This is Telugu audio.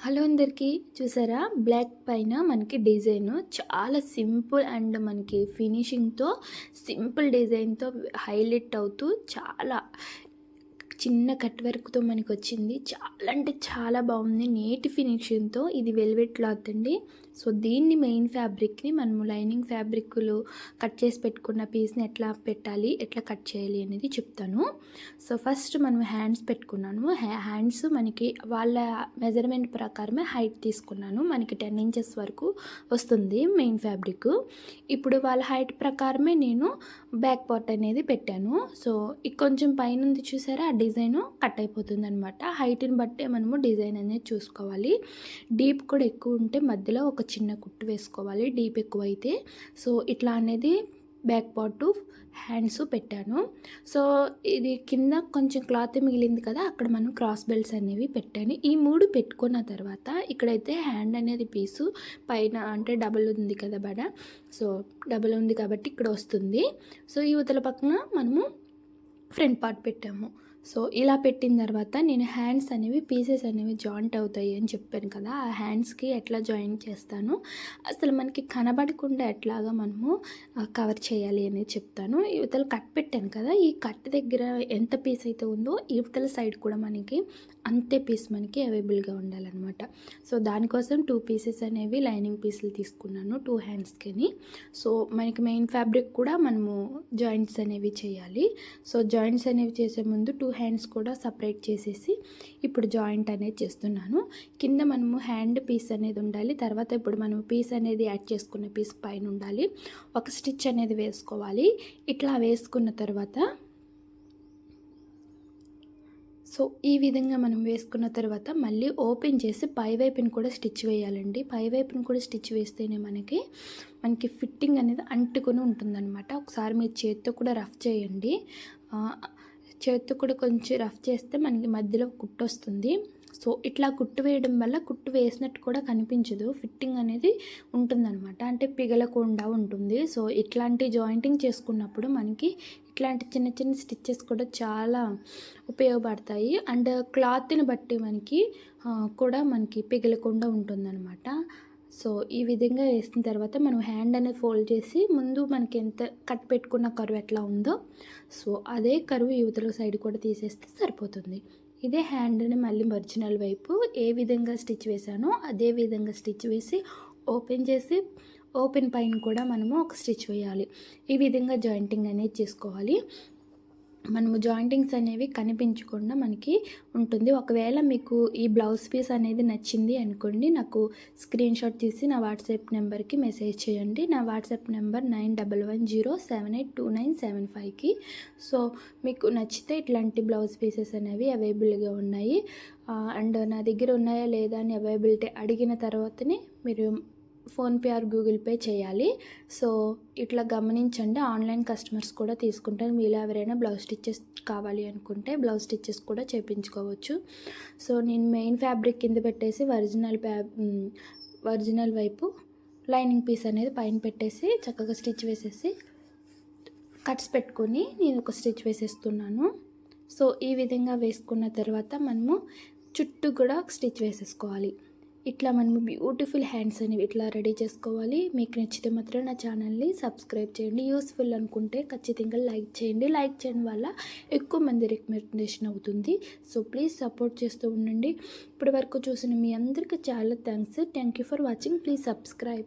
హలో అందరికీ చూసారా బ్లాక్ పైన మనకి డిజైన్ చాలా సింపుల్ అండ్ మనకి ఫినిషింగ్తో సింపుల్ డిజైన్తో హైలైట్ అవుతూ చాలా చిన్న కట్ వర్క్తో మనకి వచ్చింది. చాలా అంటే చాలా బాగుంది. నీట్ ఫినిషింగ్తో ఇది వెల్వెట్ క్లాత్ అండి. సో దీన్ని మెయిన్ ఫ్యాబ్రిక్ని మనము లైనింగ్ ఫ్యాబ్రిక్లు కట్ చేసి పెట్టుకున్న పీస్ని ఎట్లా పెట్టాలి, ఎట్లా కట్ చేయాలి అనేది చెప్తాను. సో ఫస్ట్ మనం హ్యాండ్స్ పెట్టుకున్నాను. హ్యాండ్స్ మనకి వాళ్ళ మెజర్మెంట్ ప్రకారమే హైట్ తీసుకున్నాను. మనకి 10 ఇంచెస్ వరకు వస్తుంది మెయిన్ ఫ్యాబ్రిక్. ఇప్పుడు వాళ్ళ హైట్ ప్రకారమే నేను బ్యాక్ పార్ట్ అనేది పెట్టాను. సో కొంచెం పైనుంది చూసారా, ఆ డిజైన్ కట్ అయిపోతుంది అనమాట. హైట్ని బట్టే మనము డిజైన్ అనేది చూసుకోవాలి. డీప్ కూడా ఎక్కువ ఉంటే మధ్యలో ఒక చిన్న కుట్టు వేసుకోవాలి, డీప్ ఎక్కువ అయితే. సో ఇట్లా అనేది బ్యాక్ పార్ట్ హ్యాండ్స్ పెట్టాను. సో ఇది కింద కొంచెం క్లాత్ మిగిలింది కదా, అక్కడ మనం క్రాస్ బెల్ట్స్ అనేవి పెట్టాను. ఈ 3 పెట్టుకున్న తర్వాత ఇక్కడైతే హ్యాండ్ అనేది పీసు పైన అంటే డబుల్ ఉంది కదా బడ, సో డబుల్ ఉంది కాబట్టి ఇక్కడ వస్తుంది. సో ఈ ఉతల పక్కన మనము ఫ్రంట్ పార్ట్ పెట్టాము. సో ఇలా పెట్టిన తర్వాత నేను హ్యాండ్స్ అనేవి పీసెస్ అనేవి జాయింట్ అవుతాయి అని చెప్పాను కదా, ఆ హ్యాండ్స్కి ఎట్లా జాయింట్ చేస్తాను, అసలు మనకి కనబడకుండా ఎట్లాగా మనము కవర్ చేయాలి అనేది చెప్తాను. ఇవతల కట్ పెట్టాను కదా, ఈ కట్ దగ్గర ఎంత పీస్ అయితే ఉందో ఇవతల సైడ్ కూడా మనకి అంతే పీస్ మనకి అవైలబుల్గా ఉండాలన్నమాట. సో దానికోసం 2 పీసెస్ అనేవి లైనింగ్ పీసులు తీసుకున్నాను 2 హ్యాండ్స్కి. సో మనకి మెయిన్ ఫ్యాబ్రిక్ కూడా మనము జాయింట్స్ అనేవి చేయాలి. సో జాయింట్స్ అనేవి చేసే ముందు 2 హ్యాండ్స్ కూడా సపరేట్ చేసేసి ఇప్పుడు జాయింట్ అనేది చేస్తున్నాను. కింద మనము హ్యాండ్ పీస్ అనేది ఉండాలి. తర్వాత ఇప్పుడు మనం పీస్ అనేది యాడ్ చేసుకున్న పీస్ పైన ఉండాలి. ఒక స్టిచ్ అనేది వేసుకోవాలి. ఇట్లా వేసుకున్న తర్వాత సో ఈ విధంగా మనం వేసుకున్న తర్వాత మళ్ళీ ఓపెన్ చేసి పై వైపుని కూడా స్టిచ్ వేయాలండి. పై వైపుని కూడా స్టిచ్ వేస్తేనే మనకి ఫిట్టింగ్ అనేది అంటుకొని ఉంటుందన్నమాట. ఒకసారి మీరు చేత్తో కూడా రఫ్ చేయండి. చేత్తో కూడా కొంచెం రఫ్ చేస్తే మనకి మధ్యలో కుట్టు వస్తుంది. సో ఇట్లా కుట్టు వేయడం వల్ల కుట్టు వేసినట్టు కూడా కనిపించదు, ఫిట్టింగ్ అనేది ఉంటుందన్నమాట, అంటే పిగలకుండా ఉంటుంది. సో ఇట్లాంటి జాయింటింగ్ చేసుకున్నప్పుడు మనకి ఇట్లాంటి చిన్న చిన్న స్టిచ్చెస్ కూడా చాలా ఉపయోగపడతాయి. అండ్ క్లాత్ని బట్టి మనకి పిగలకుండా ఉంటుందన్నమాట. సో ఈ విధంగా వేసిన తర్వాత మనం హ్యాండ్ అనేది ఫోల్డ్ చేసి ముందు మనకి ఎంత కట్ పెట్టుకున్న కరువు ఎట్లా ఉందో సో అదే కరువు యువతల సైడ్ కూడా తీసేస్తే సరిపోతుంది. ఇదే హ్యాండ్ని మళ్ళీ ఒరిజినల్ వైపు ఏ విధంగా స్టిచ్ వేసానో అదే విధంగా స్టిచ్ వేసి ఓపెన్ చేసి ఓపెన్ పైన కూడా మనము ఒక స్టిచ్ వేయాలి. ఈ విధంగా జాయింటింగ్ అనేది చేసుకోవాలి. మనము జాయింటింగ్స్ అనేవి కనిపించకుండా మనకి ఉంటుంది. ఒకవేళ మీకు ఈ బ్లౌజ్ పీస్ అనేది నచ్చింది అనుకోండి, నాకు స్క్రీన్ షాట్ తీసి నా వాట్సాప్ నెంబర్కి మెసేజ్ చేయండి. నా వాట్సాప్ నెంబర్ 9110782975కి. సో మీకు నచ్చితే ఇట్లాంటి బ్లౌజ్ పీసెస్ అనేవి అవైలబుల్గా ఉన్నాయి. అండ్ నా దగ్గర ఉన్నాయా లేదా అని అవైలబిలిటీ అడిగిన తర్వాతనే మీరు ఫోన్పే ఆర్ గూగుల్ పే చేయాలి. సో ఇట్లా గమనించండి. ఆన్లైన్ కస్టమర్స్ కూడా తీసుకుంటారు. మీలో ఎవరైనా బ్లౌజ్ స్టిచ్చెస్ కావాలి అనుకుంటే బ్లౌజ్ స్టిచ్చెస్ కూడా చేయించుకోవచ్చు. సో నేను మెయిన్ ఫ్యాబ్రిక్ కింద పెట్టేసి ఒరిజినల్ వైపు లైనింగ్ పీస్ అనేది పైన పెట్టేసి చక్కగా స్టిచ్ వేసేసి కట్స్ పెట్టుకొని నేను ఒక స్టిచ్ వేసేస్తున్నాను. సో ఈ విధంగా వేసుకున్న తర్వాత మనము చుట్టూ కూడా స్టిచ్ వేసేసుకోవాలి. ఇట్లా మనము బ్యూటిఫుల్ హ్యాండ్స్ అనేవి ఇట్లా రెడీ చేసుకోవాలి. మీకు నచ్చితే మాత్రం నా ఛానల్ని సబ్స్క్రైబ్ చేయండి. యూస్ఫుల్ అనుకుంటే ఖచ్చితంగా లైక్ చేయండి. లైక్ చేయడం వల్ల ఎక్కువ మంది రికమెండేషన్ అవుతుంది. సో ప్లీజ్ సపోర్ట్ చేస్తూ ఉండండి. ఇప్పటి వరకు చూసిన మీ అందరికీ చాలా thanks. Thank you for watching. Please subscribe.